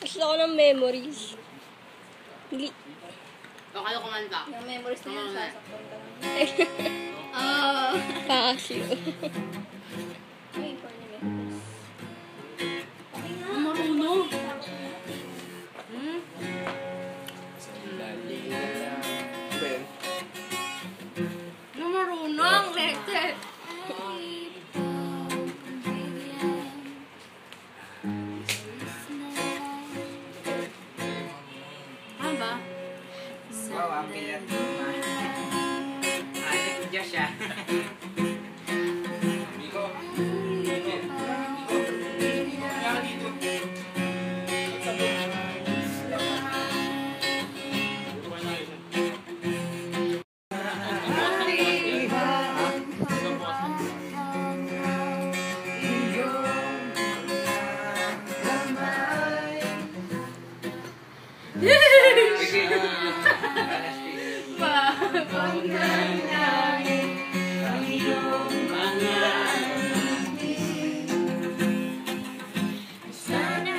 Gusto ko ng memories. Hindi. O kayo kumanta. Yung memories na yun, sasaktan ka lang. Pakasyo. Uy, for the memories. Marunong. Marunong, Lexel. Ano ba? Wow, ang bilat naman. Ate ko dyan siya. Sana